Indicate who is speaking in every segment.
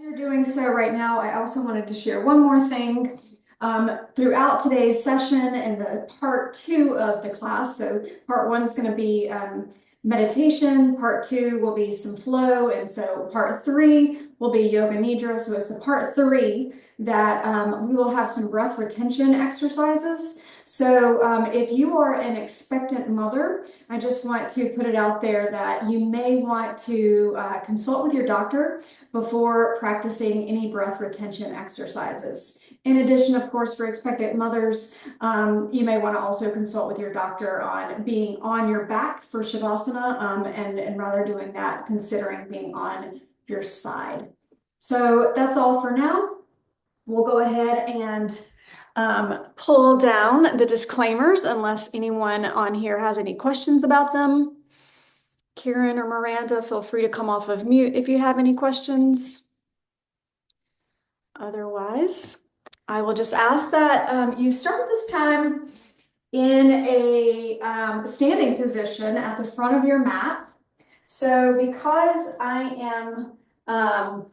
Speaker 1: You're doing so right now, I also wanted to share one more thing. Throughout today's session and the part 2 of the class, so part 1 is going to be meditation, part 2 will be some flow, and so part 3 will be yoga nidra. So it's the part 3 that we will have some breath retention exercises. So if you are an expectant mother, I just want to put it out there that you may want to consult with your doctor before practicing any breath retention exercises. In addition, of course, for expectant mothers, you may want to also consult with your doctor on being on your back for Shavasana, and rather doing that, considering being on your side. So that's all for now. We'll go ahead and pull down the disclaimers unless anyone on here has any questions about them. Karen or Miranda, feel free to come off of mute if you have any questions. Otherwise, I will just ask that you start this time in a standing position at the front of your mat. So because I am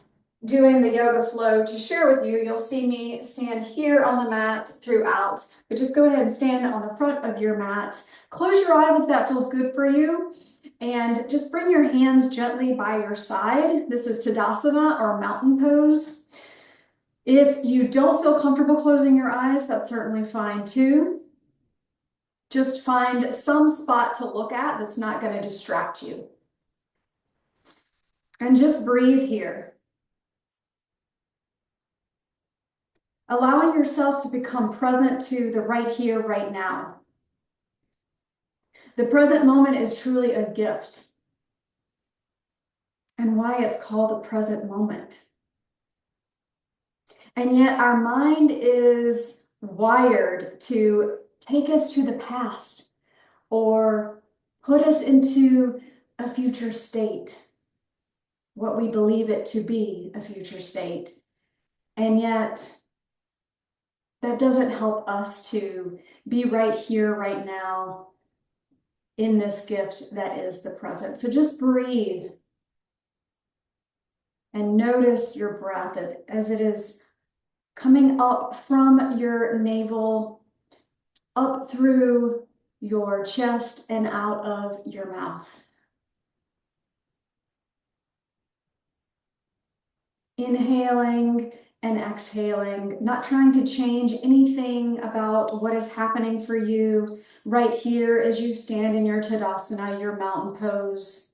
Speaker 1: doing the yoga flow to share with you, you'll see me stand here on the mat throughout, but just go ahead and stand on the front of your mat. Close your eyes if that feels good for you, and just bring your hands gently by your side. This is Tadasana, or mountain pose. If you don't feel comfortable closing your eyes, that's certainly fine too. Just find some spot to look at that's not going to distract you. And just breathe here. Allowing yourself to become present to the right here, right now. The present moment is truly a gift. And why it's called the present moment. And yet our mind is wired to take us to the past or put us into a future state, what we believe it to be a future state. And yet that doesn't help us to be right here, right now, in this gift that is the present. So just breathe and notice your breath as it is coming up from your navel, up through your chest and out of your mouth. Inhaling and exhaling, not trying to change anything about what is happening for you right here as you stand in your Tadasana, your mountain pose.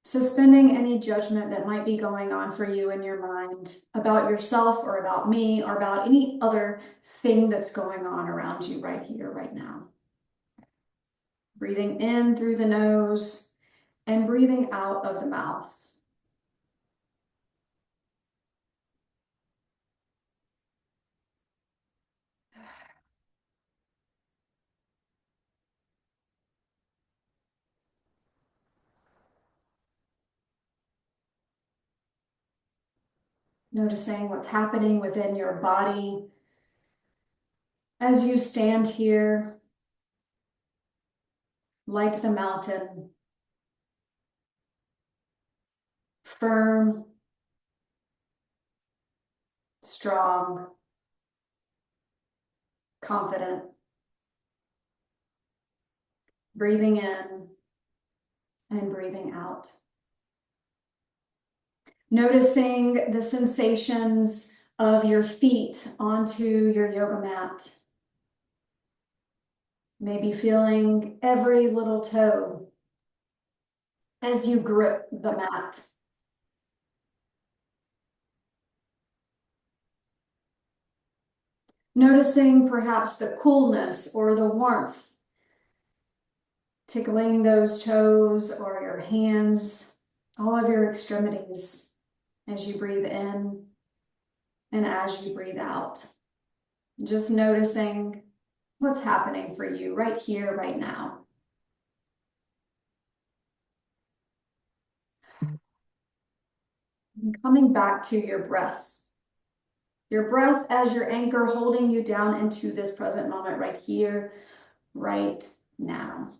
Speaker 1: Suspending any judgment that might be going on for you in your mind about yourself or about me or about any other thing that's going on around you right here, right now. Breathing in through the nose and breathing out of the mouth. Noticing what's happening within your body as you stand here like the mountain, firm, strong, confident. Breathing in and breathing out. Noticing the sensations of your feet onto your yoga mat. Maybe feeling every little toe as you grip the mat. Noticing perhaps the coolness or the warmth, tickling those toes or your hands, all of your extremities as you breathe in and as you breathe out. Just noticing what's happening for you right here, right now. And coming back to your breath. Your breath as your anchor, holding you down into this present moment right here, right now.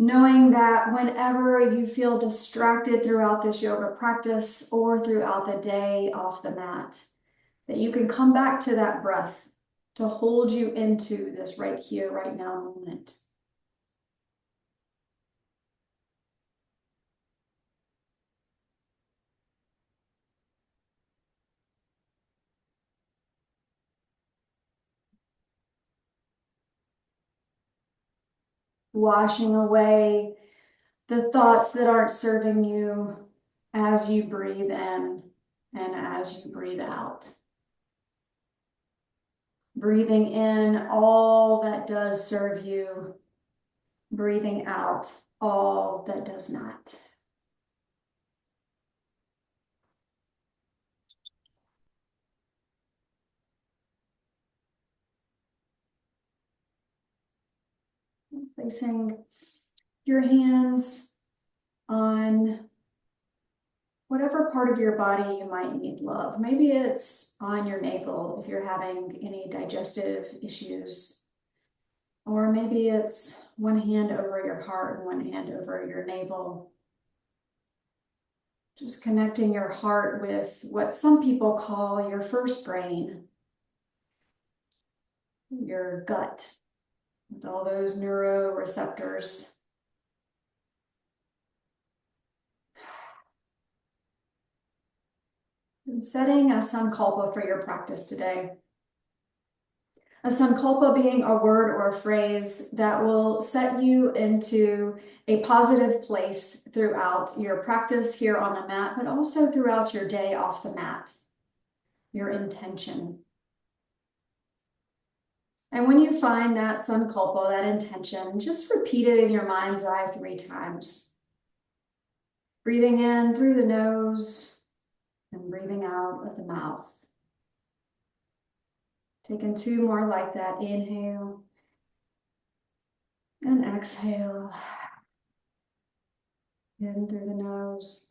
Speaker 1: knowing that whenever you feel distracted throughout this yoga practice or throughout the day off the mat, that you can come back to that breath to hold you into this right here, right now moment. Washing away the thoughts that aren't serving you as you breathe in and as you breathe out. Breathing in all that does serve you, breathing out all that does not. Placing your hands on whatever part of your body you might need love. Maybe it's on your navel if you're having any digestive issues, or maybe it's one hand over your heart and one hand over your navel. Just connecting your heart with what some people call your first brain, your gut, with all those neuroreceptors. And setting a sankalpa for your practice today. A sankalpa being a word or a phrase that will set you into a positive place throughout your practice here on the mat, but also throughout your day off the mat, your intention. And when you find that sankalpa, that intention, just repeat it in your mind's eye 3 times. Breathing in through the nose and breathing out of the mouth. Taking 2 more like that. Inhale and exhale. In through the nose.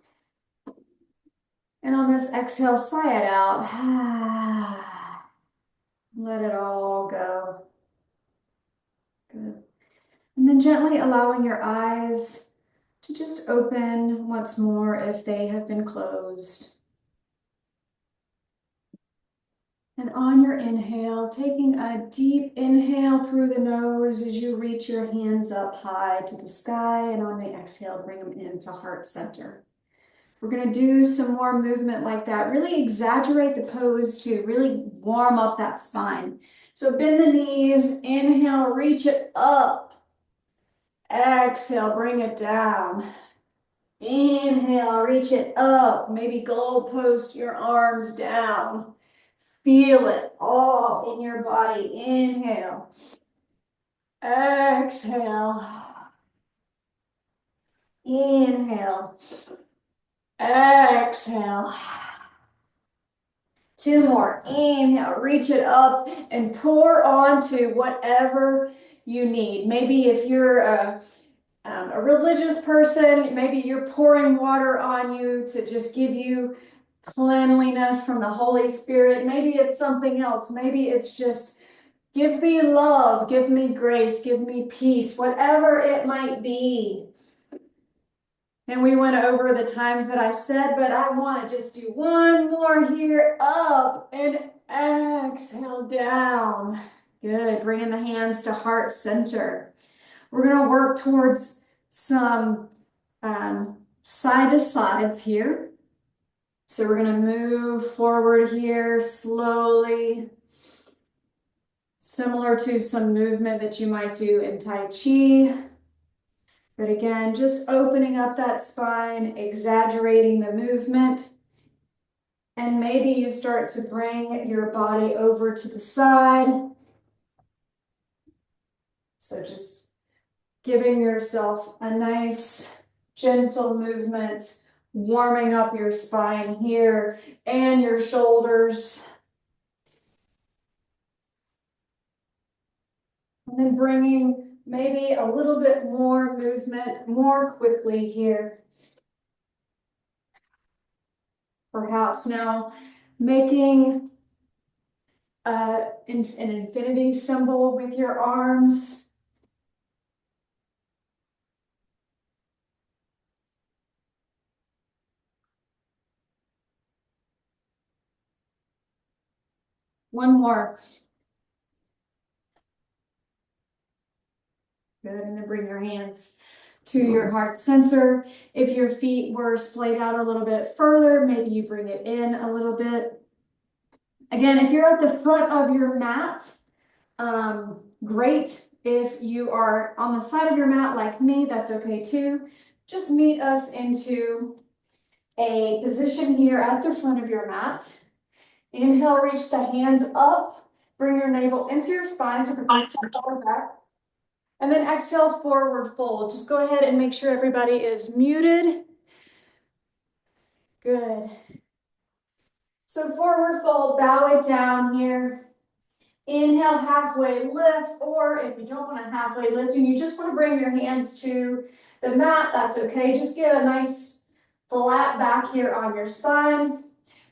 Speaker 1: And on this exhale, sigh it out. Let it all go. Good. And then gently allowing your eyes to just open once more if they have been closed. And on your inhale, taking a deep inhale through the nose as you reach your hands up high to the sky. And on the exhale, bring them into heart center. We're going to do some more movement like that. Really exaggerate the pose to really warm up that spine. So bend the knees, inhale, reach it up. Exhale, bring it down. Inhale, reach it up. Maybe goalpost your arms down. Feel it all in your body. Inhale. Exhale. Inhale. Exhale. 2 more. Inhale, reach it up and pour onto whatever you need. Maybe if you're a religious person, maybe you're pouring water on you to just give you cleanliness from the Holy Spirit. Maybe it's something else. Maybe it's just give me love, give me grace, give me peace, whatever it might be. And we went over the times that I said, but I want to just do 1 more here, up and exhale down. Good, bringing the hands to heart center. We're going to work towards some side to sides here. So we're going to move forward here slowly, similar to some movement that you might do in Tai Chi. But again, just opening up that spine, exaggerating the movement. And maybe you start to bring your body over to the side. So just giving yourself a nice, gentle movement, warming up your spine here and your shoulders. And then bringing maybe a little bit more movement more quickly here. Perhaps now making an infinity symbol with your arms. One more. Good, and then bring your hands to your heart center. If your feet were splayed out a little bit further, maybe you bring it in a little bit. Again, if you're at the front of your mat, great. If you are on the side of your mat like me, that's okay too. Just meet us into a position here at the front of your mat. Inhale, reach the hands up. Bring your navel into your spine to protect your lower back. And then exhale, forward fold. Just go ahead and make sure everybody is muted. Good. So forward fold, bow it down here. Inhale, halfway lift, or if you don't want to halfway lift and you just want to bring your hands to the mat, that's okay. Just get a nice flat back here on your spine.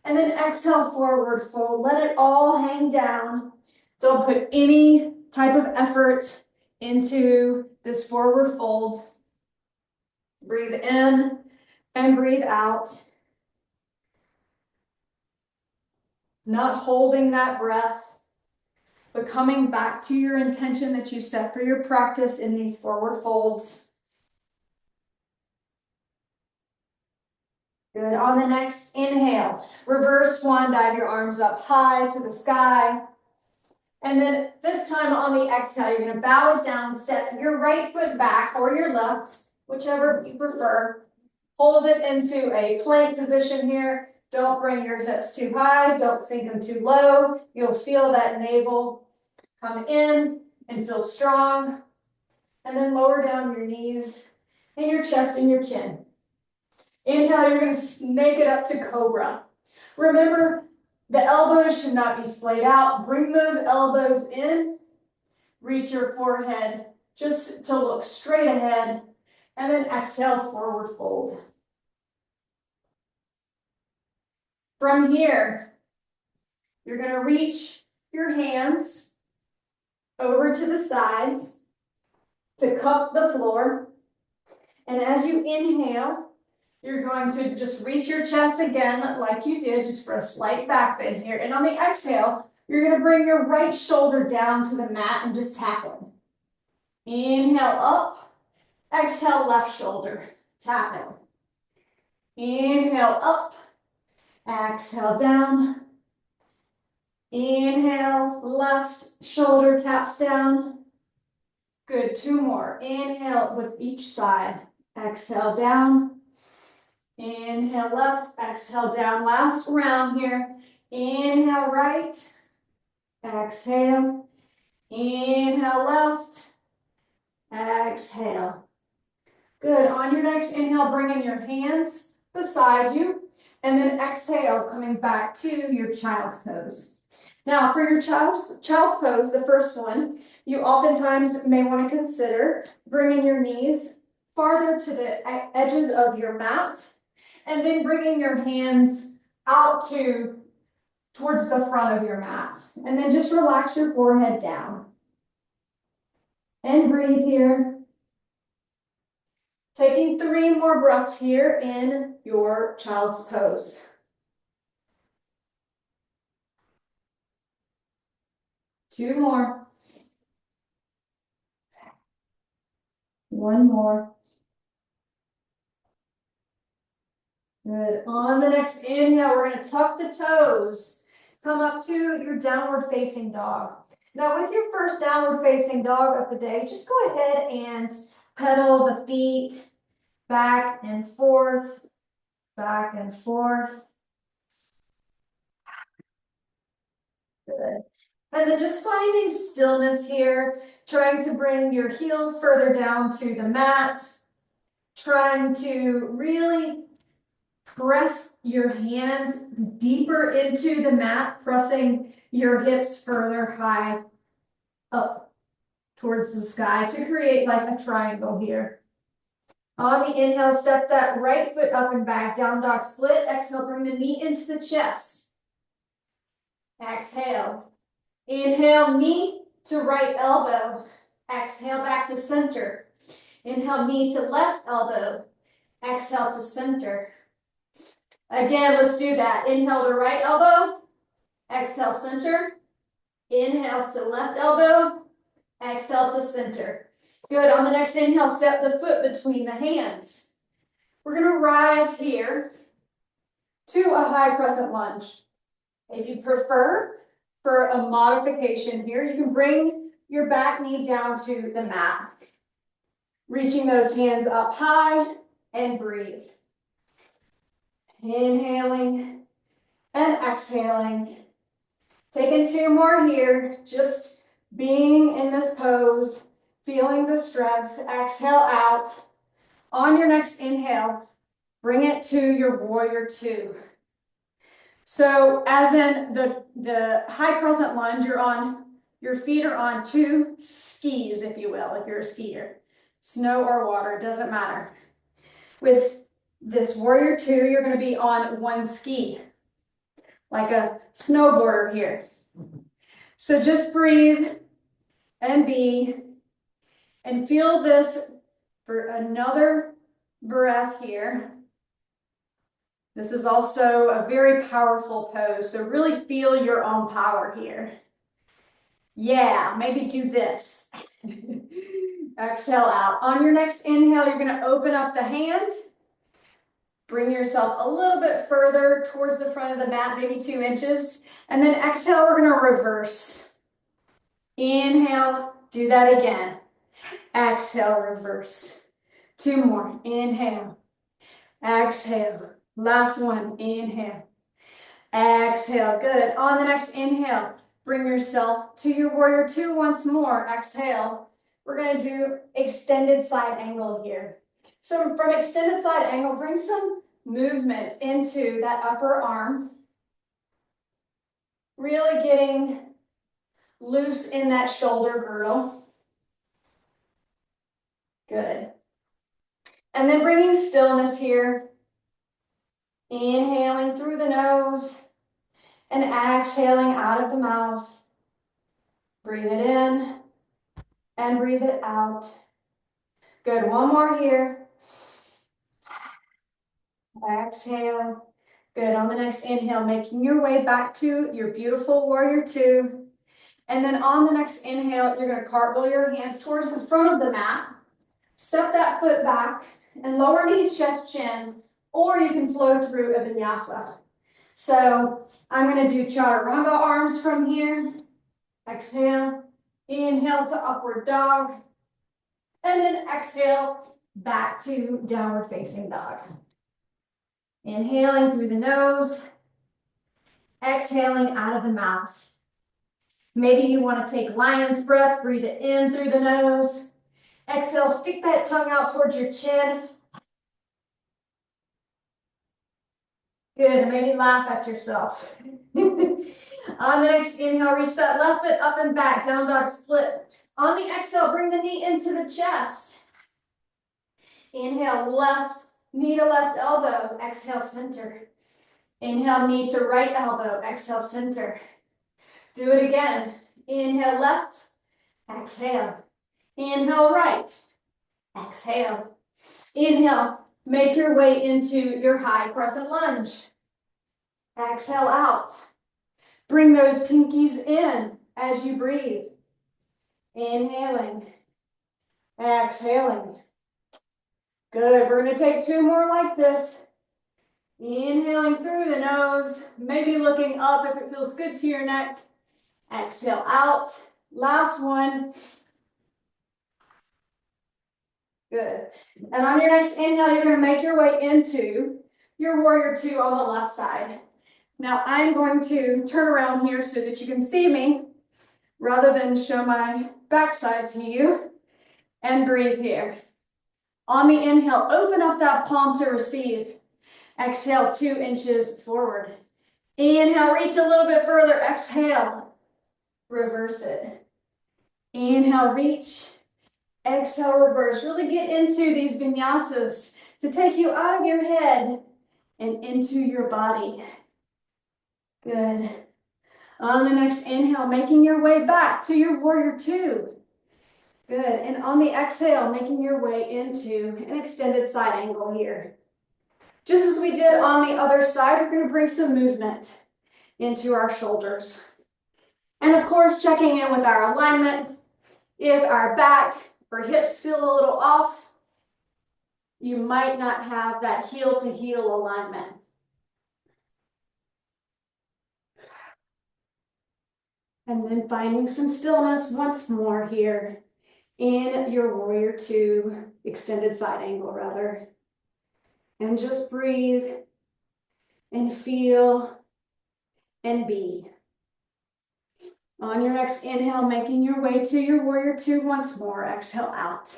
Speaker 1: And then exhale, forward fold. Let it all hang down. Don't put any type of effort into this forward fold. Breathe in and breathe out. Not holding that breath, but coming back to your intention that you set for your practice in these forward folds. Good. On the next inhale, reverse swan dive your arms up high to the sky. And then this time on the exhale, you're going to bow it down, step your right foot back or your left, whichever you prefer. Hold it into a plank position here. Don't bring your hips too high. Don't sink them too low. You'll feel that navel come in and feel strong. And then lower down your knees and your chest and your chin. Inhale, you're going to make it up to cobra. Remember, the elbows should not be splayed out. Bring those elbows in. Reach your forehead just to look straight ahead. And then exhale, forward fold. From here, you're going to reach your hands over to the sides to cup the floor. And as you inhale, you're going to just reach your chest again like you did, just for a slight back bend here. And on the exhale, you're going to bring your right shoulder down to the mat and just tap it. Inhale up, exhale left shoulder, tap it. Inhale up, exhale down. Inhale, left shoulder taps down. Good, two more. Inhale with each side. Exhale down. Inhale left, exhale down. Last round here. Inhale right, exhale. Inhale left, exhale. Good, on your next inhale, bring in your hands beside you. And then exhale, coming back to your child's pose. Now for your child's pose, the first one, you oftentimes may want to consider bringing your knees farther to the edges of your mat, and then bringing your hands out towards the front of your mat. And then just relax your forehead down. And breathe here. Taking 3 more breaths here in your child's pose. 2 more. 1 more. Good. On the next inhale, we're going to tuck the toes. Come up to your downward facing dog. Now with your first downward facing dog of the day, just go ahead and pedal the feet back and forth, back and forth. Good. And then just finding stillness here, trying to bring your heels further down to the mat, trying to really press your hands deeper into the mat, pressing your hips further high up towards the sky to create like a triangle here. On the inhale, step that right foot up and back, down dog split. Exhale, bring the knee into the chest. Exhale. Inhale, knee to right elbow. Exhale, back to center. Inhale, knee to left elbow. Exhale to center. Again, let's do that. Inhale to right elbow. Exhale, center. Inhale to left elbow, exhale to center. Good, on the next inhale, step the foot between the hands. We're gonna rise here to a high crescent lunge. If you prefer, for a modification here, you can bring your back knee down to the mat. Reaching those hands up high and breathe. Inhaling and exhaling. Taking 2 more here, just being in this pose, feeling the strength. Exhale out. On your next inhale, bring it to your warrior 2. So as in the high crescent lunge, your feet are on 2 skis, if you will, if you're a skier. Snow or water, doesn't matter. With this warrior 2, you're going to be on 1 ski, like a snowboarder here. So just breathe and be, and feel this for another breath here. This is also a very powerful pose, so really feel your own power here. Yeah, maybe do this. Exhale out. On your next inhale, you're going to open up the hand. Bring yourself a little bit further towards the front of the mat, maybe 2 inches. And then exhale, we're going to reverse. Inhale, do that again. Exhale, reverse. 2 more. Inhale. Exhale. Last one. Inhale. Exhale. Good. On the next inhale, bring yourself to your warrior 2 once more. Exhale. We're going to do extended side angle here. So from extended side angle, bring some movement into that upper arm. Really getting loose in that shoulder girdle. Good. And then bringing stillness here. Inhaling through the nose and exhaling out of the mouth. Breathe it in and breathe it out. Good. One more here. Exhale. Good. On the next inhale, making your way back to your beautiful warrior 2. And then on the next inhale, you're going to cartwheel your hands towards the front of the mat. Step that foot back and lower knees, chest, chin, or you can flow through a vinyasa. So I'm going to do chaturanga arms from here. Exhale. Inhale to upward dog. And then exhale back to downward facing dog. Inhaling through the nose. Exhaling out of the mouth. Maybe you want to take lion's breath. Breathe it in through the nose. Exhale, stick that tongue out towards your chin. Good, maybe laugh at yourself. On the next inhale, reach that left foot up and back, down dog split. On the exhale, bring the knee into the chest. Inhale, left knee to left elbow, exhale, center. Inhale, knee to right elbow, exhale, center. Do it again. Inhale, left, exhale. Inhale, right, exhale. Inhale, make your way into your high crescent lunge. Exhale out. Bring those pinkies in as you breathe. Inhaling, exhaling. Good, we're gonna take 2 more like this. Inhaling through the nose, maybe looking up if it feels good to your neck. Exhale out. Last one. Good. And on your next inhale, you're going to make your way into your warrior 2 on the left side. Now I'm going to turn around here so that you can see me rather than show my backside to you, and breathe here. On the inhale, open up that palm to receive. Exhale, 2 inches forward. Inhale, reach a little bit further. Exhale, reverse it. Inhale, reach. Exhale, reverse. Really get into these vinyasas to take you out of your head and into your body. Good. On the next inhale, making your way back to your warrior 2. Good. And on the exhale, making your way into an extended side angle here. Just as we did on the other side, we're going to bring some movement into our shoulders. And of course, checking in with our alignment. If our back or hips feel a little off, you might not have that heel to heel alignment. And then finding some stillness once more here in your warrior two, extended side angle rather. And just breathe and feel and be. On your next inhale, making your way to your warrior two once more. Exhale out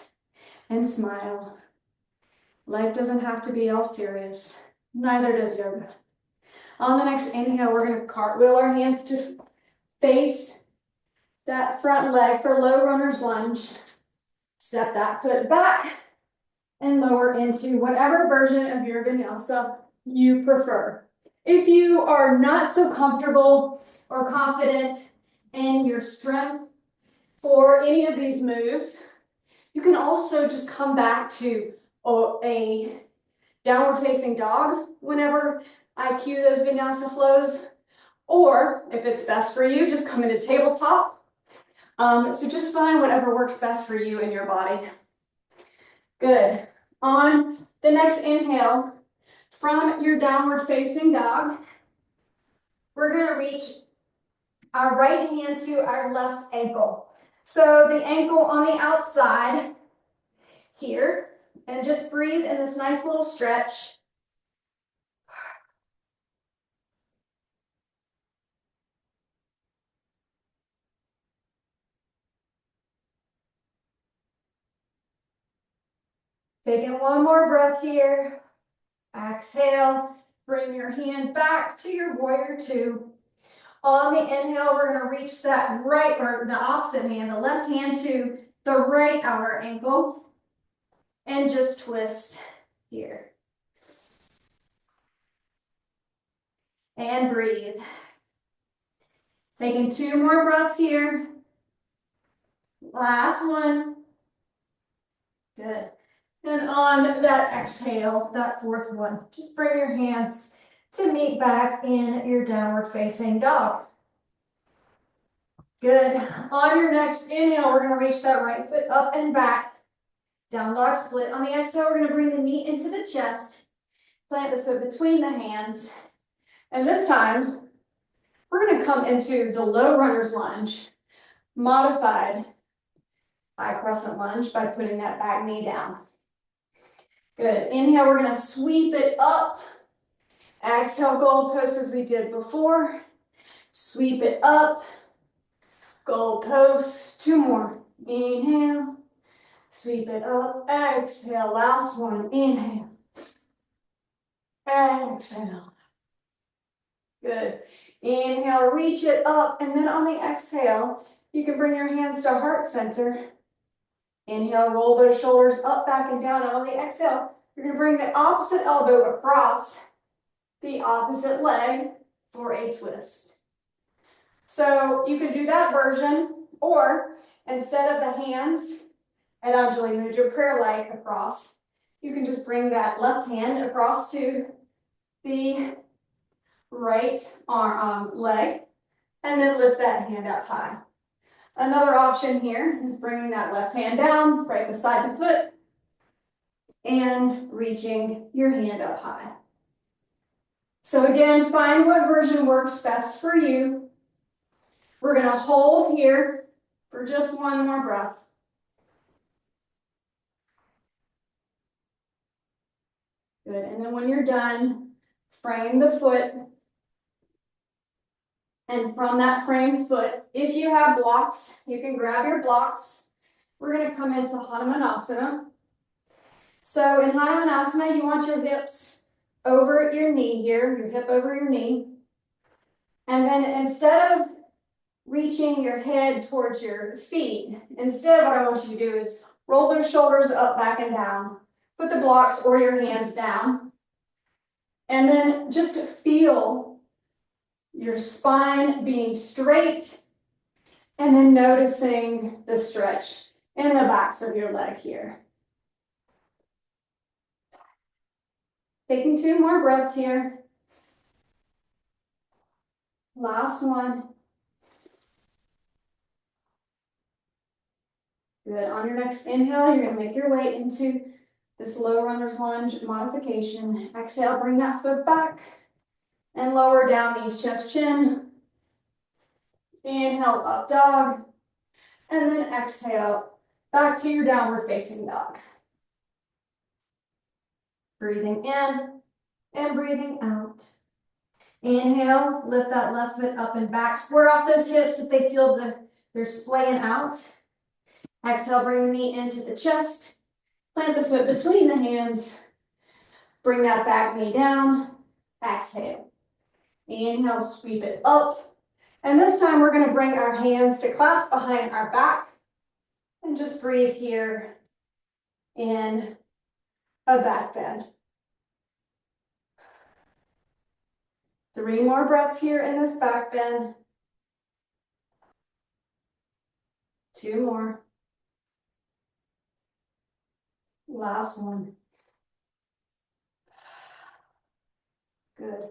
Speaker 1: and smile. Life doesn't have to be all serious. Neither does yoga. On the next inhale, we're going to cartwheel our hands to face that front leg for low runner's lunge. Step that foot back and lower into whatever version of your vinyasa you prefer. If you are not so comfortable or confident in your strength for any of these moves, you can also just come back to a downward facing dog whenever I cue those vinyasa flows, or if it's best for you, just come into tabletop. So just find whatever works best for you and your body. Good. On the next inhale, from your downward facing dog, we're going to reach our right hand to our left ankle. So the ankle on the outside here, and just breathe in this nice little stretch. Taking one more breath here. Exhale, bring your hand back to your warrior two. On the inhale, we're going to reach that right, or the opposite hand, the left hand to the right outer ankle, and just twist here. And breathe. Taking two more breaths here. Last one. Good. And on that exhale, that fourth one, just bring your hands to meet back in your downward facing dog. Good. On your next inhale, we're going to reach that right foot up and back. Down dog split. On the exhale, we're going to bring the knee into the chest. Plant the foot between the hands. And this time, we're going to come into the low runner's lunge, modified high crescent lunge by putting that back knee down. Good. Inhale, we're going to sweep it up. Exhale, goalpost as we did before. Sweep it up. Goalpost. Two more. Inhale. Sweep it up. Exhale. Last one. Inhale. Exhale. Good. Inhale, reach it up. And then on the exhale, you can bring your hands to heart center. Inhale, roll those shoulders up, back, and down. And on the exhale, you're going to bring the opposite elbow across the opposite leg for a twist. So you can do that version, or instead of the hands at Anjali Mudra prayer leg across, you can just bring that left hand across to the right arm leg, and then lift that hand up high. Another option here is bringing that left hand down right beside the foot and reaching your hand up high. So again, find what version works best for you. We're going to hold here for just one more breath. Good. And then when you're done, frame the foot. And from that framed foot, if you have blocks, you can grab your blocks. We're going to come into Hanumanasana. So in Hanumanasana, you want your hips over your knee here, your hip over your knee. And then instead of reaching your head towards your feet, instead what I want you to do is roll those shoulders up, back, and down. Put the blocks or your hands down. And then just feel your spine being straight, and then noticing the stretch in the backs of your leg here. Taking two more breaths here. Last one. Good. On your next inhale, you're gonna make your way into this low runner's lunge modification. Exhale, bring that foot back and lower down, knees, chest, chin. Inhale, up dog. And then exhale, back to your downward facing dog. Breathing in and breathing out. Inhale, lift that left foot up and back. Square off those hips if they feel they're splaying out. Exhale, bring the knee into the chest. Plant the foot between the hands. Bring that back knee down. Exhale. Inhale, sweep it up. And this time we're going to bring our hands to clasp behind our back. And just breathe here in a back bend. 3 more breaths here in this back bend. 2 more. Last one. Good.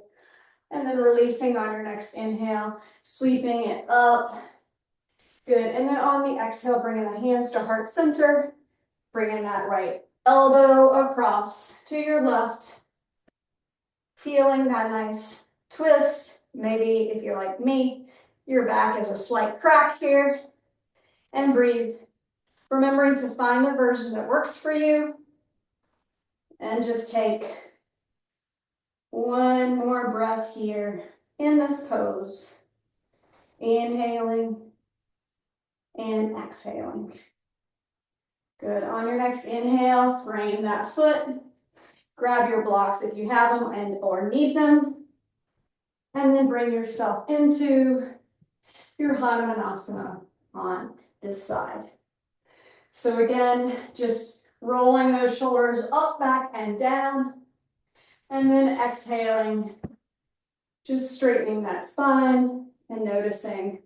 Speaker 1: And then releasing on your next inhale, sweeping it up. Good. And then on the exhale, bringing the hands to heart center, bringing that right elbow across to your left, feeling that nice twist. Maybe if you're like me, your back is a slight crack here. And breathe. Remembering to find the version that works for you. And just take 1 more breath here in this pose. Inhaling and exhaling. Good. On your next inhale, frame that foot. Grab your blocks if you have them and or need them. And then bring yourself into your Hanumanasana on this side. So again, just rolling those shoulders up, back, and down. And then exhaling, just straightening that spine and noticing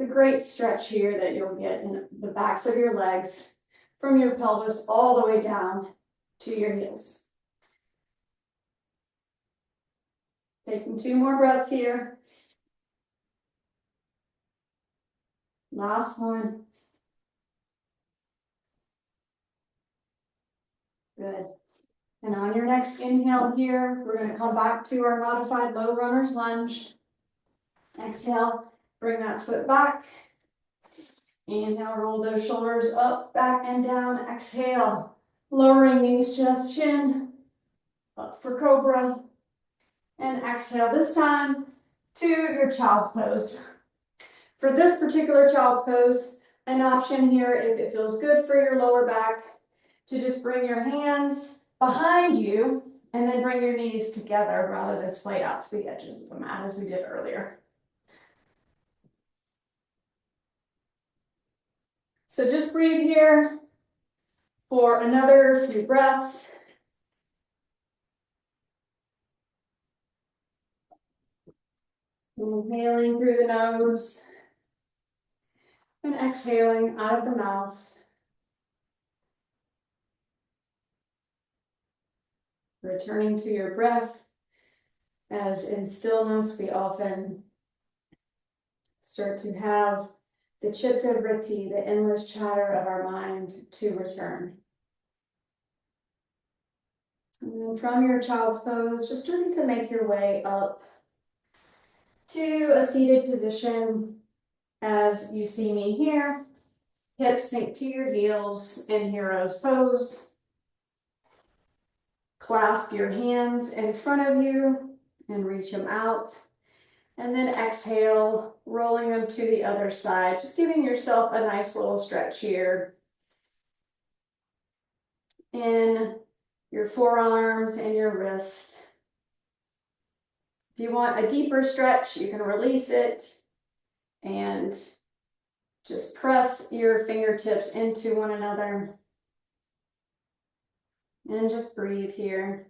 Speaker 1: the great stretch here that you'll get in the backs of your legs from your pelvis all the way down to your heels. Taking 2 more breaths here. Last one. Good. And on your next inhale here, we're going to come back to our modified low runner's lunge. Exhale, bring that foot back. Inhale, roll those shoulders up, back, and down. Exhale, lowering knees, chest, chin. Up for cobra. And exhale this time to your child's pose. For this particular child's pose, an option here, if it feels good for your lower back, to just bring your hands behind you and then bring your knees together rather than splayed out to the edges of the mat as we did earlier. So just breathe here for another few breaths. Inhaling through the nose and exhaling out of the mouth. Returning to your breath, as in stillness we often start to have the chitta vritti, the endless chatter of our mind, to return. And then from your child's pose, just starting to make your way up to a seated position as you see me here. Hips sink to your heels in hero's pose. Clasp your hands in front of you and reach them out. And then exhale, rolling them to the other side, just giving yourself a nice little stretch here in your forearms and your wrist. If you want a deeper stretch, you can release it and just press your fingertips into one another. And just breathe here.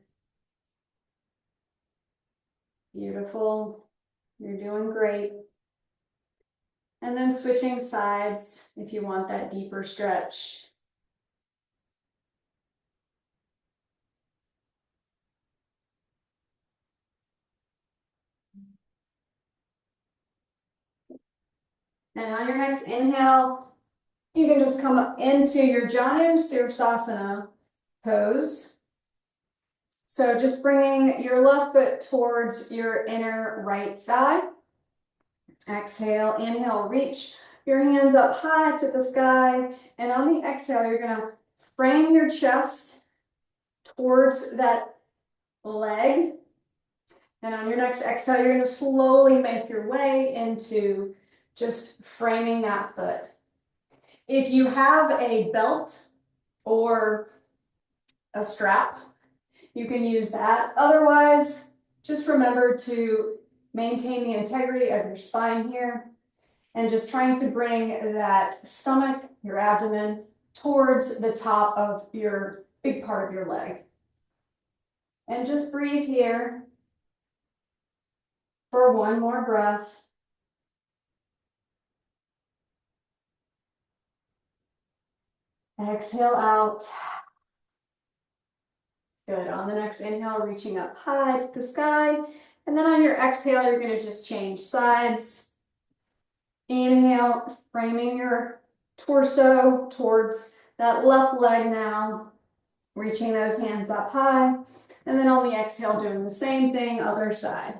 Speaker 1: Beautiful. You're doing great. And then switching sides if you want that deeper stretch. And on your next inhale, You can just come up into your Janu Sirsasana pose. So just bringing your left foot towards your inner right thigh. Exhale, inhale, reach your hands up high to the sky. And on the exhale, you're gonna frame your chest towards that leg. And on your next exhale, you're gonna slowly make your way into just framing that foot. If you have a belt or a strap, you can use that. Otherwise, just remember to maintain the integrity of your spine here and just trying to bring that stomach, your abdomen, towards the top of your big part of your leg. And just breathe here for one more breath. Exhale out. Good. On the next inhale, reaching up high to the sky. And then on your exhale, you're going to just change sides. Inhale, framing your torso towards that left leg now, reaching those hands up high. And then on the exhale, doing the same thing, other side.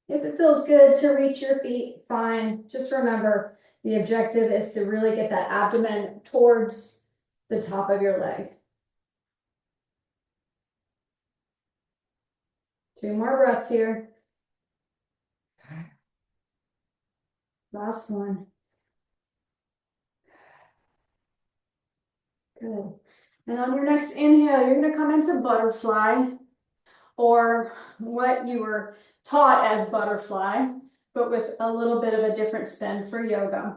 Speaker 1: If it feels good to reach your feet, fine. Just remember, the objective is to really get that abdomen towards the top of your leg. 2 more breaths here. Last one. Good. And on your next inhale, you're going to come into butterfly, or what you were taught as butterfly, but with a little bit of a different spin for yoga.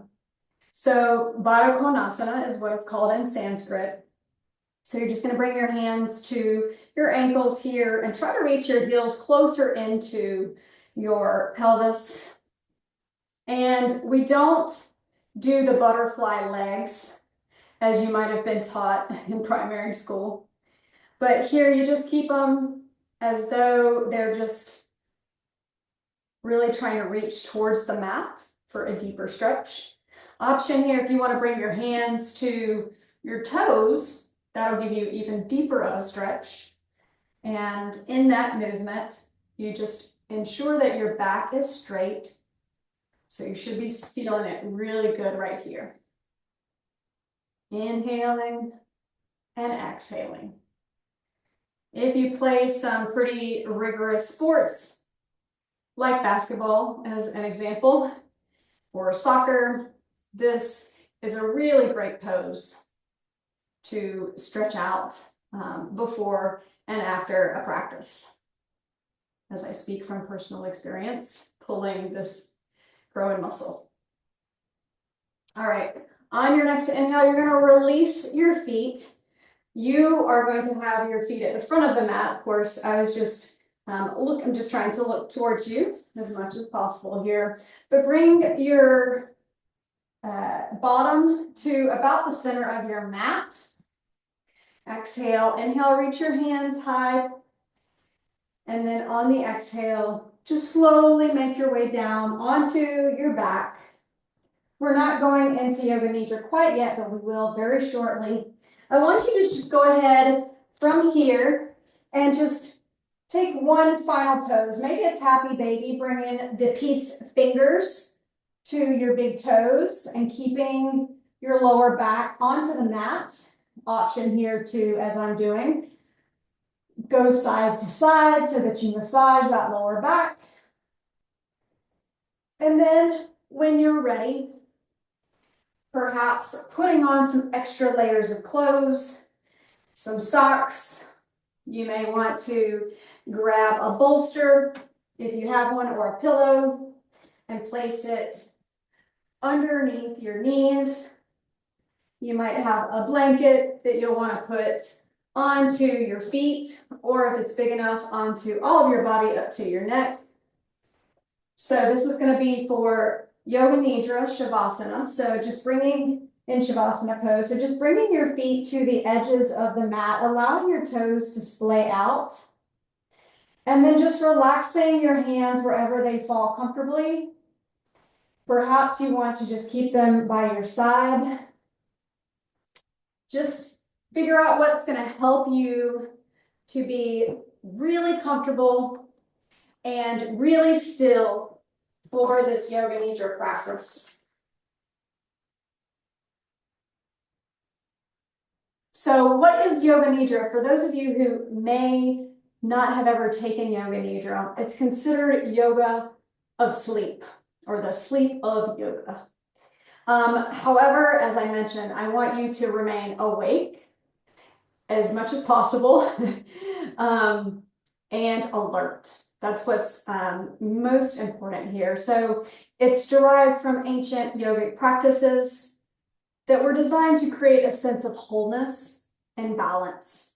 Speaker 1: So Baddha Konasana is what it's called in Sanskrit. So you're just going to bring your hands to your ankles here and try to reach your heels closer into your pelvis. And we don't do the butterfly legs as you might have been taught in primary school. But here you just keep them as though they're just really trying to reach towards the mat for a deeper stretch. Option here, if you want to bring your hands to your toes, that'll give you even deeper of a stretch. And in that movement, you just ensure that your back is straight. So you should be feeling it really good right here. Inhaling and exhaling. If you play some pretty rigorous sports, like basketball as an example, or soccer, this is a really great pose to stretch out before and after a practice. As I speak from personal experience, pulling this growing muscle. All right, on your next inhale, you're gonna release your feet. You are going to have your feet at the front of the mat. Of course, I was just, I'm just trying to look towards you as much as possible here, but bring your bottom to about the center of your mat. Exhale, inhale, reach your hands high. And then on the exhale, just slowly make your way down onto your back. We're not going into Yoga Nidra quite yet, but we will very shortly. I want you to just go ahead from here and just take one final pose. Maybe it's happy baby, bringing the peace fingers to your big toes and keeping your lower back onto the mat. Option here too, as I'm doing. Go side to side so that you massage that lower back. And then when you're ready, perhaps putting on some extra layers of clothes, some socks. You may want to grab a bolster if you have one, or a pillow, and place it underneath your knees. You might have a blanket that you'll want to put onto your feet, or if it's big enough, onto all of your body up to your neck. So this is going to be for Yoga Nidra Shavasana. So just bringing in Shavasana pose. So just bringing your feet to the edges of the mat, allowing your toes to splay out. And then just relaxing your hands wherever they fall comfortably. Perhaps you want to just keep them by your side. Just figure out what's going to help you to be really comfortable and really still for this Yoga Nidra practice. So what is Yoga Nidra? For those of you who may not have ever taken Yoga Nidra, it's considered yoga of sleep, or the sleep of yoga. However, as I mentioned, I want you to remain awake as much as possible and alert. That's what's most important here. So it's derived from ancient yogic practices that were designed to create a sense of wholeness and balance.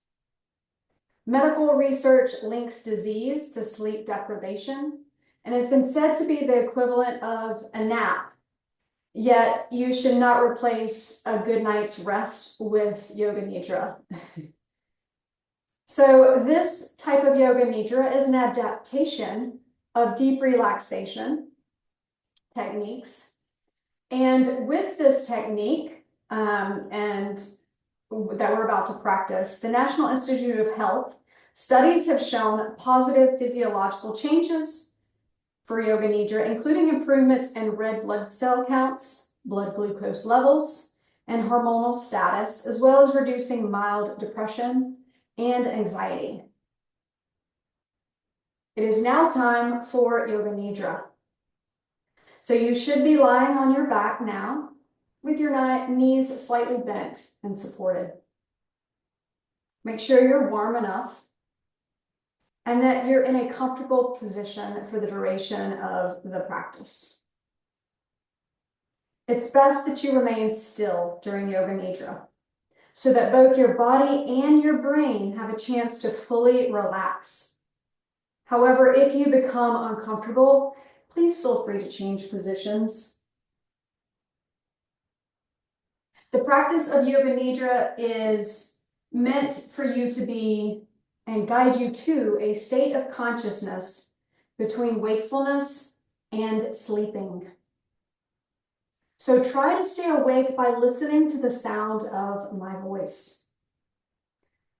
Speaker 1: Medical research links disease to sleep deprivation and has been said to be the equivalent of a nap. Yet you should not replace a good night's rest with Yoga Nidra. So this type of Yoga Nidra is an adaptation of deep relaxation techniques. And with this technique, and that we're about to practice, the National Institute of Health studies have shown positive physiological changes for Yoga Nidra, including improvements in red blood cell counts, blood glucose levels, and hormonal status, as well as reducing mild depression and anxiety. It is now time for Yoga Nidra. So you should be lying on your back now with your knees slightly bent and supported. Make sure you're warm enough and that you're in a comfortable position for the duration of the practice. It's best that you remain still during Yoga Nidra so that both your body and your brain have a chance to fully relax. However, if you become uncomfortable, please feel free to change positions. The practice of Yoga Nidra is meant for you to be and guide you to a state of consciousness between wakefulness and sleeping. So try to stay awake by listening to the sound of my voice.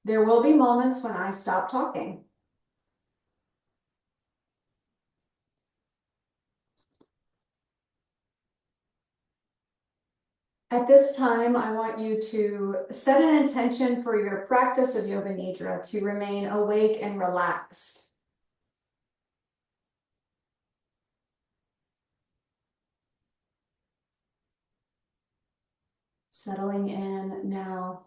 Speaker 1: There will be moments when I stop talking. At this time, I want you to set an intention for your practice of Yoga Nidra to remain awake and relaxed. Settling in now.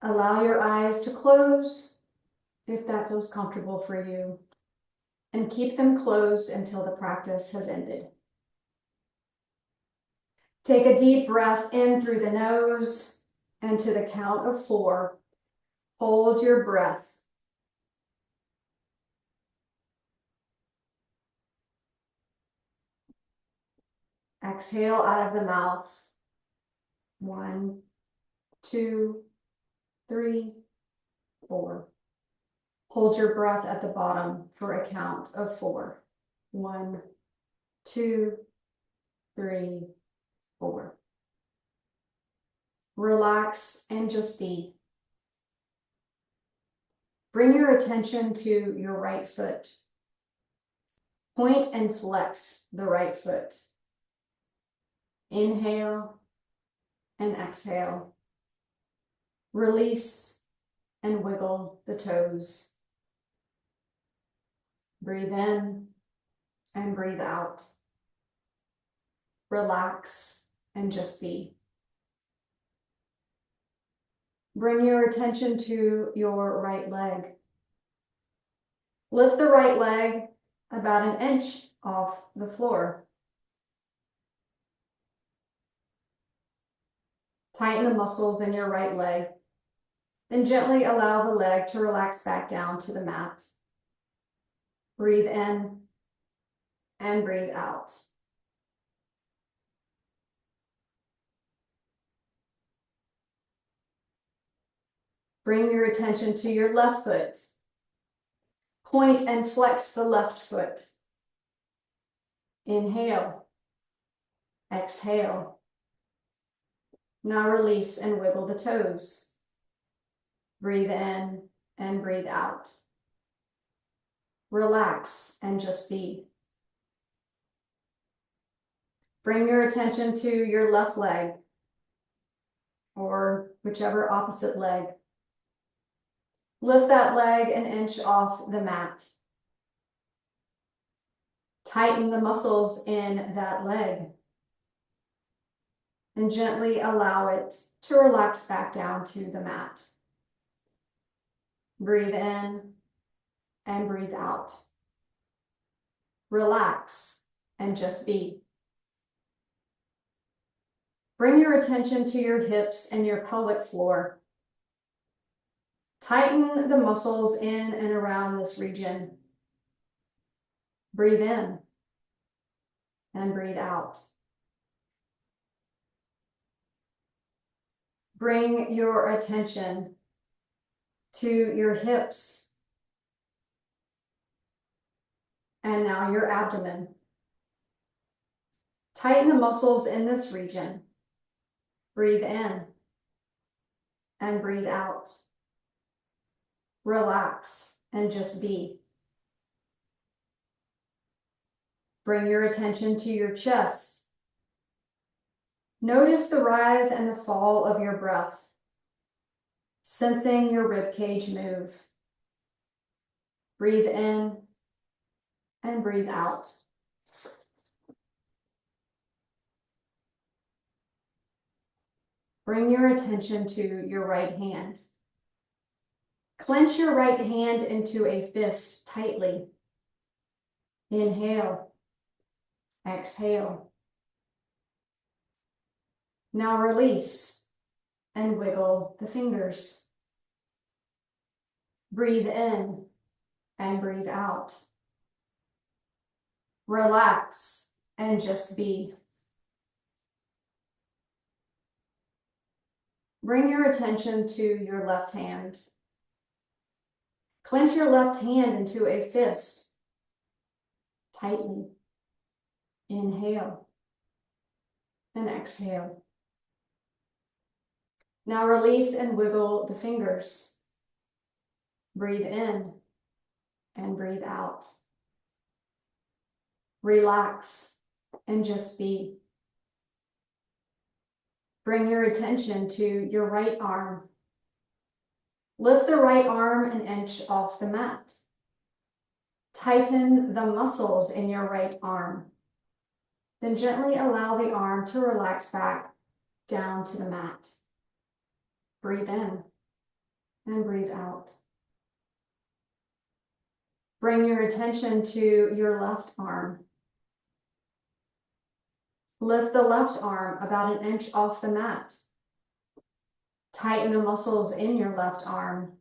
Speaker 1: Allow your eyes to close if that feels comfortable for you, and keep them closed until the practice has ended. Take a deep breath in through the nose, and to the count of 4, hold your breath. Exhale out of the mouth. 1, 2, 3, 4. Hold your breath at the bottom for a count of 4. 1, 2, 3, 4. Relax and just be. Bring your attention to your right foot. Point and flex the right foot. Inhale and exhale. Release and wiggle the toes. Breathe in and breathe out. Relax and just be. Bring your attention to your right leg. Lift the right leg about 1 inch off the floor. Tighten the muscles in your right leg. Then gently allow the leg to relax back down to the mat. Breathe in and breathe out. Bring your attention to your left foot. Point and flex the left foot. Inhale. Exhale. Now release and wiggle the toes. Breathe in and breathe out. Relax and just be. Bring your attention to your left leg or whichever opposite leg. Lift that leg an inch off the mat. Tighten the muscles in that leg and gently allow it to relax back down to the mat. Breathe in and breathe out. Relax and just be. Bring your attention to your hips and your pelvic floor. Tighten the muscles in and around this region. Breathe in and breathe out. Bring your attention to your hips and now your abdomen. Tighten the muscles in this region. Breathe in and breathe out. Relax and just be. Bring your attention to your chest. Notice the rise and the fall of your breath, sensing your ribcage move. Breathe in and breathe out. Bring your attention to your right hand. Clench your right hand into a fist tightly. Inhale. Exhale. Now release and wiggle the fingers. Breathe in and breathe out. Relax and just be. Bring your attention to your left hand. Clench your left hand into a fist tightly. Inhale and exhale. Now release and wiggle the fingers. Breathe in and breathe out. Relax and just be. Bring your attention to your right arm. Lift the right arm an inch off the mat. Tighten the muscles in your right arm. Then gently allow the arm to relax back down to the mat. Breathe in and breathe out. Bring your attention to your left arm. Lift the left arm about an inch off the mat. Tighten the muscles in your left arm.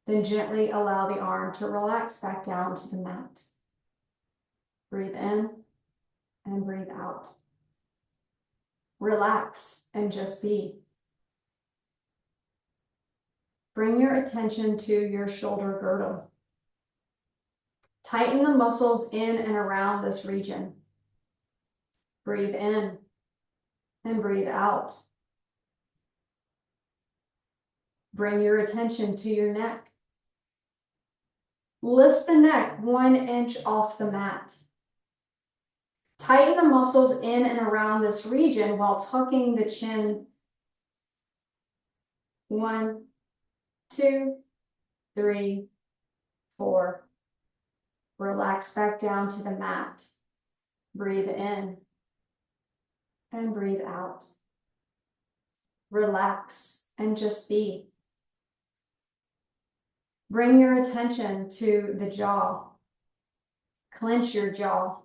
Speaker 1: Then gently allow the arm to relax back down to the mat. Breathe in and breathe out. Relax and just be. Bring your attention to your shoulder girdle. Tighten the muscles in and around this region. Breathe in and breathe out. Bring your attention to your neck. Lift the neck 1 inch off the mat. Tighten the muscles in and around this region while tucking the chin. 1, 2, 3, 4. Relax back down to the mat. Breathe in and breathe out. Relax and just be. Bring your attention to the jaw. Clench your jaw.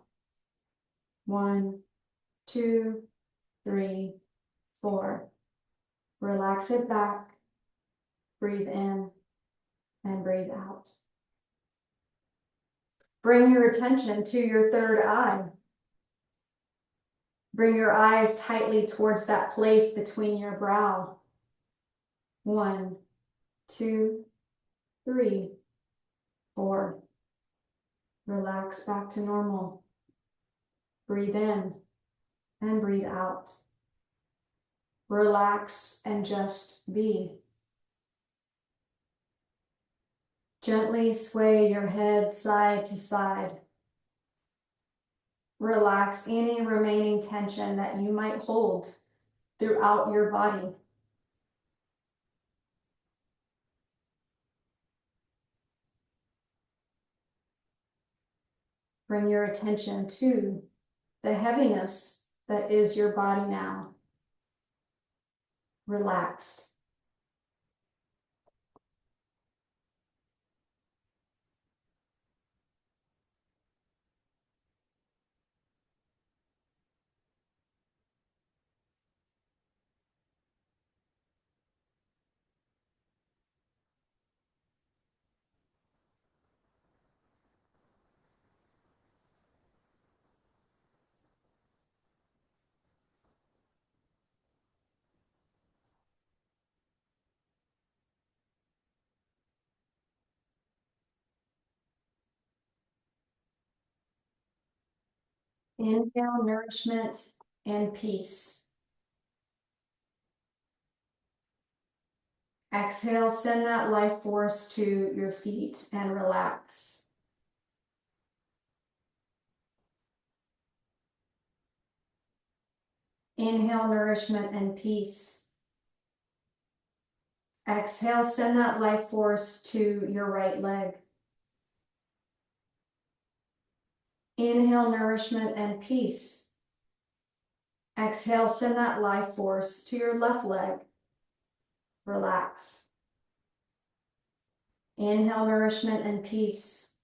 Speaker 1: 1, 2, 3, 4. Relax it back. Breathe in and breathe out. Bring your attention to your third eye. Bring your eyes tightly towards that place between your brow. 1, 2, 3, 4. Relax back to normal. Breathe in and breathe out. Relax and just be. Gently sway your head side to side. Relax any remaining tension that you might hold throughout your body. Bring your attention to the heaviness that is your body now. Relaxed. Inhale nourishment and peace. Exhale, send that life force to your feet and relax. Inhale nourishment and peace. Exhale, send that life force to your right leg. Inhale nourishment and peace. Exhale, send that life force to your left leg. Relax. Inhale nourishment and peace.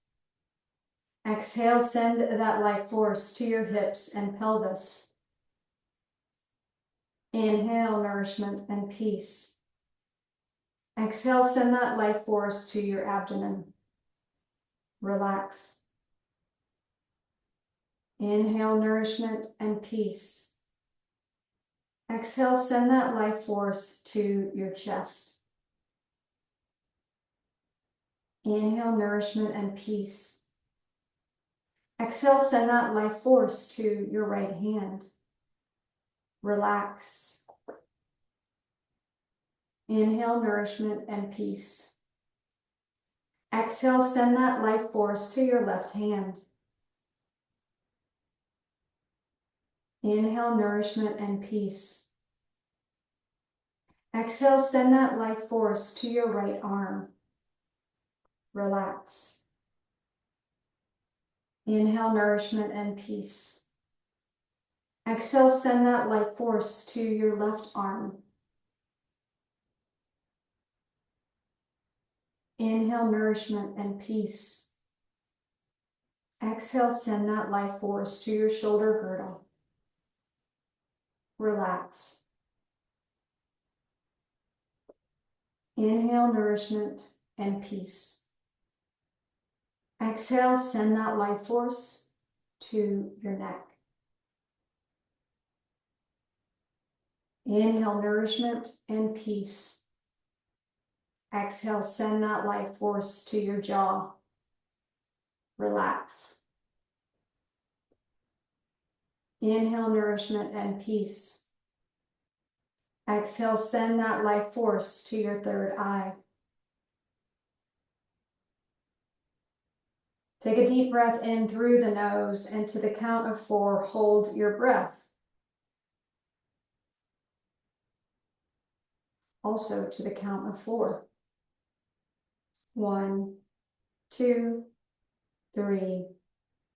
Speaker 1: Exhale, send that life force to your hips and pelvis. Inhale nourishment and peace. Exhale, send that life force to your abdomen. Relax. Inhale nourishment and peace. Exhale, send that life force to your chest. Inhale nourishment and peace. Exhale, send that life force to your right hand. Relax. Inhale nourishment and peace. Exhale, send that life force to your left hand. Inhale nourishment and peace. Exhale, send that life force to your right arm. Relax. Inhale nourishment and peace. Exhale, send that life force to your left arm. Inhale nourishment and peace. Exhale, send that life force to your shoulder girdle. Relax. Inhale nourishment and peace. Exhale, send that life force to your neck. Inhale nourishment and peace. Exhale, send that life force to your jaw. Relax. Inhale nourishment and peace. Exhale, send that life force to your third eye. Take a deep breath in through the nose, and to the count of 4, hold your breath. Also to the count of 4. 1, 2, 3,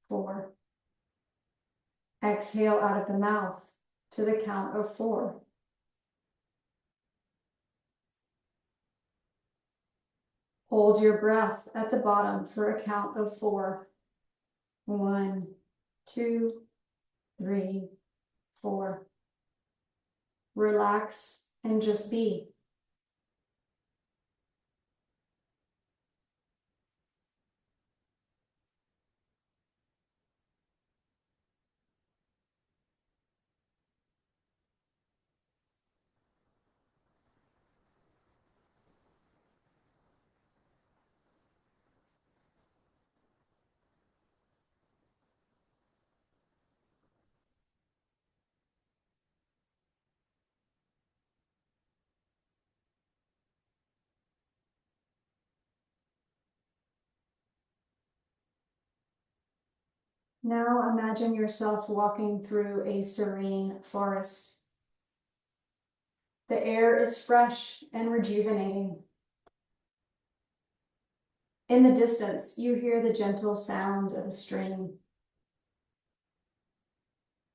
Speaker 1: 4. Exhale out of the mouth to the count of 4. Hold your breath at the bottom for a count of 4. 1, 2, 3, 4. Relax and just be. Now imagine yourself walking through a serene forest. The air is fresh and rejuvenating. In the distance, you hear the gentle sound of a stream.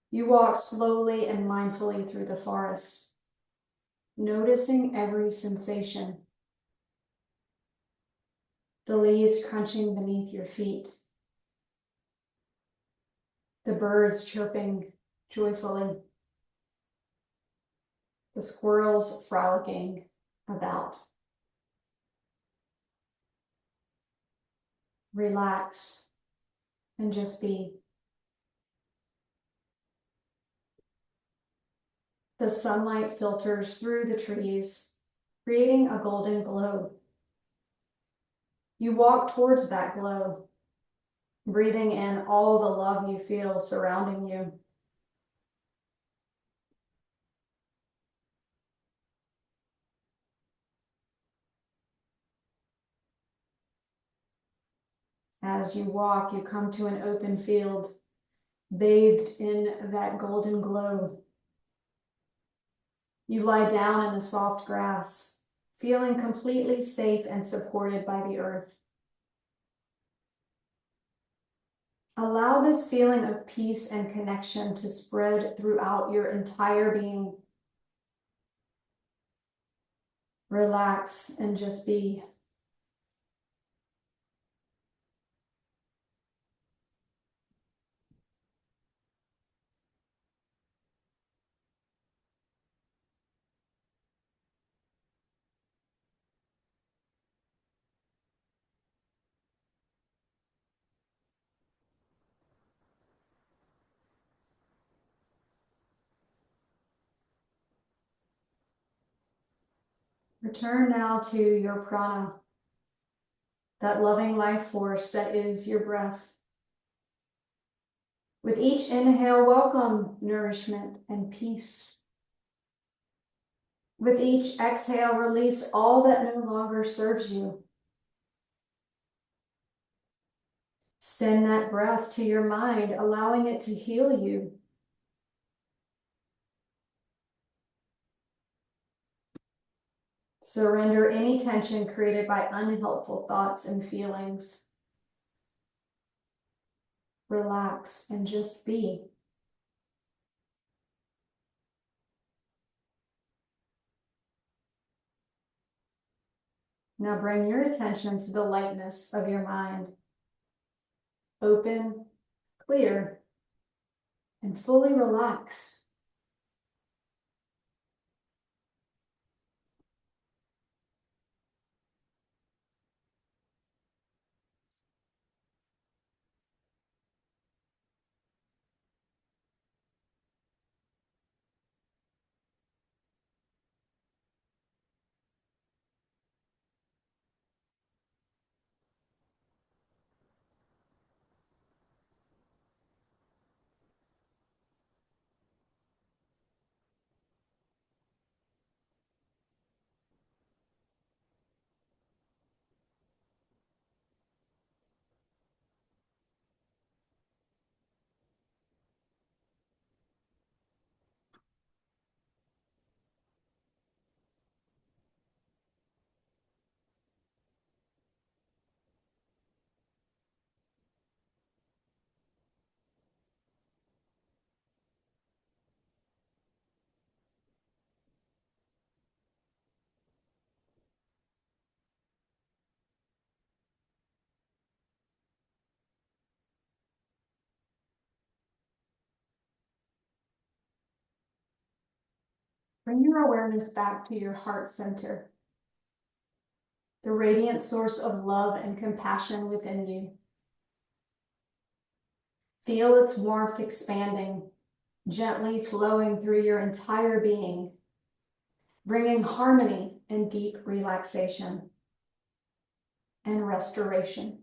Speaker 1: You walk slowly and mindfully through the forest, noticing every sensation. The leaves crunching beneath your feet, the birds chirping joyfully, the squirrels frolicking about. Relax and just be. The sunlight filters through the trees, creating a golden glow. You walk towards that glow, breathing in all the love you feel surrounding you. As you walk, you come to an open field, bathed in that golden glow. You lie down in the soft grass, feeling completely safe and supported by the earth. Allow this feeling of peace and connection to spread throughout your entire being. Relax and just be. Return now to your prana, that loving life force that is your breath. With each inhale, welcome nourishment and peace. With each exhale, release all that no longer serves you. Send that breath to your mind, allowing it to heal you. Surrender any tension created by unhelpful thoughts and feelings. Relax and just be. Now bring your attention to the lightness of your mind. Open, clear, and fully relaxed. Bring your awareness back to your heart center, the radiant source of love and compassion within you. Feel its warmth expanding, gently flowing through your entire being, bringing harmony and deep relaxation and restoration.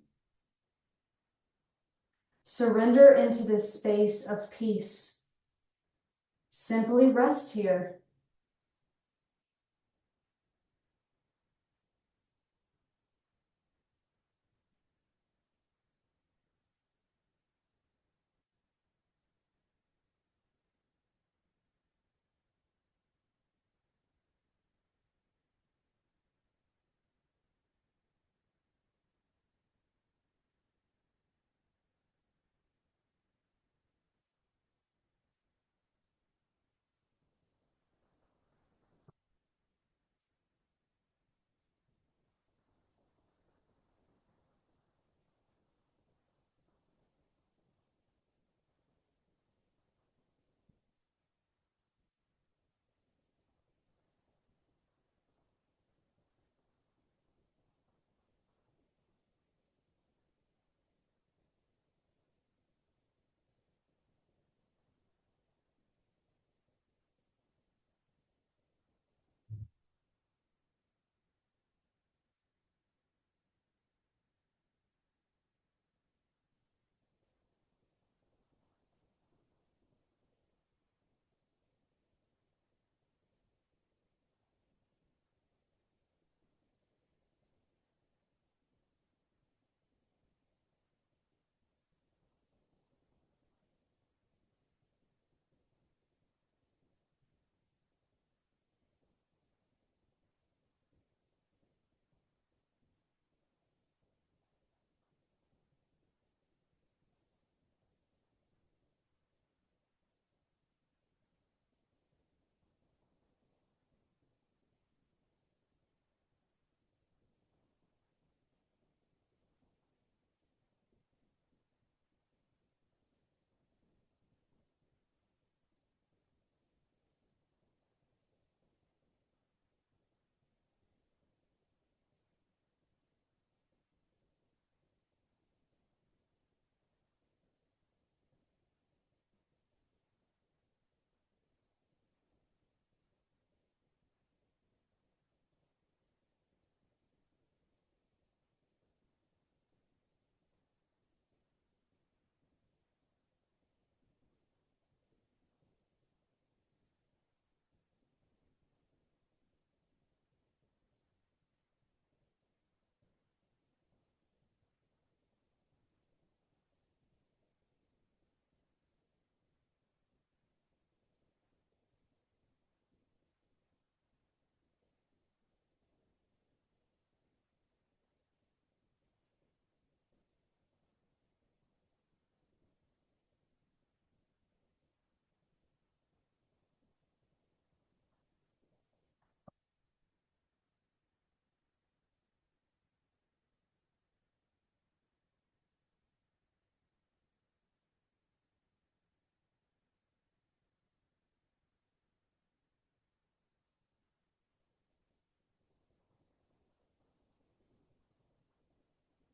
Speaker 1: Surrender into this space of peace. Simply rest here.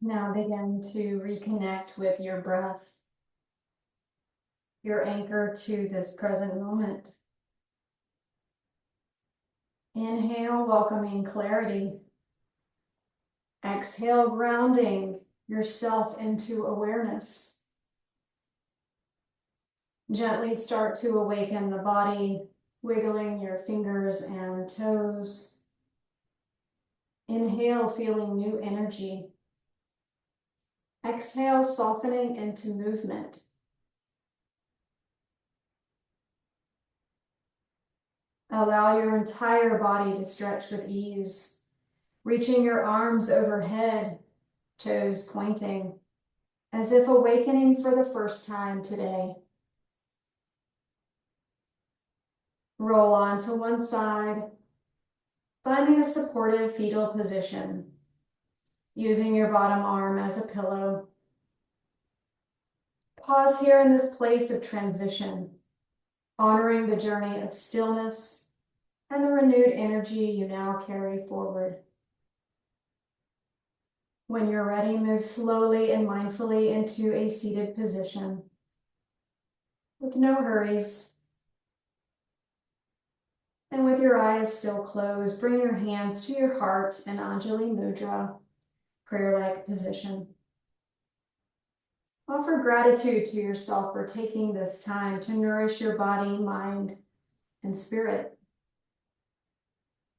Speaker 1: Now begin to reconnect with your breath, your anchor to this present moment. Inhale, welcoming clarity. Exhale, grounding yourself into awareness. Gently start to awaken the body, wiggling your fingers and toes. Inhale, feeling new energy. Exhale, softening into movement. Allow your entire body to stretch with ease, reaching your arms overhead, toes pointing, as if awakening for the first time today. Roll onto one side, finding a supportive fetal position, using your bottom arm as a pillow. Pause here in this place of transition, honoring the journey of stillness and the renewed energy you now carry forward. When you're ready, move slowly and mindfully into a seated position with no hurries. And with your eyes still closed, bring your hands to your heart in Anjali Mudra, prayer-like position. Offer gratitude to yourself for taking this time to nourish your body, mind, and spirit.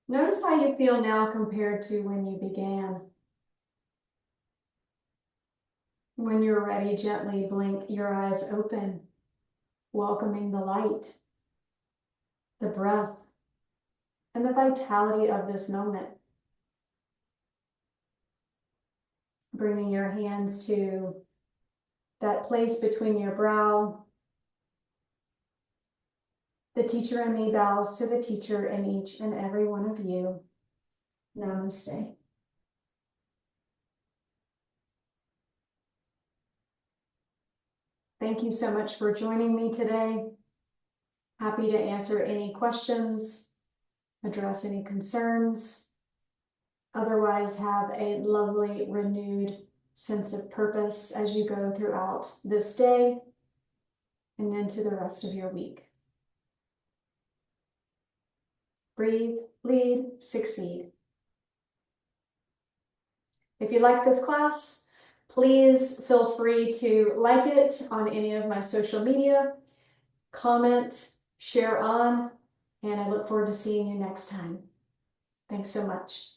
Speaker 1: Notice how you feel now compared to when you began. When you're ready, gently blink your eyes open, welcoming the light, the breath, and the vitality of this moment. Bringing your hands to that place between your brow. The teacher in me bows to the teacher in each and every one of you. Namaste. Thank you so much for joining me today. Happy to answer any questions, address any concerns. Otherwise, have a lovely, renewed sense of purpose as you go throughout this day and into the rest of your week. Breathe, lead, succeed. If you like this class, please feel free to like it on any of my social media, comment, share on, and I look forward to seeing you next time. Thanks so much.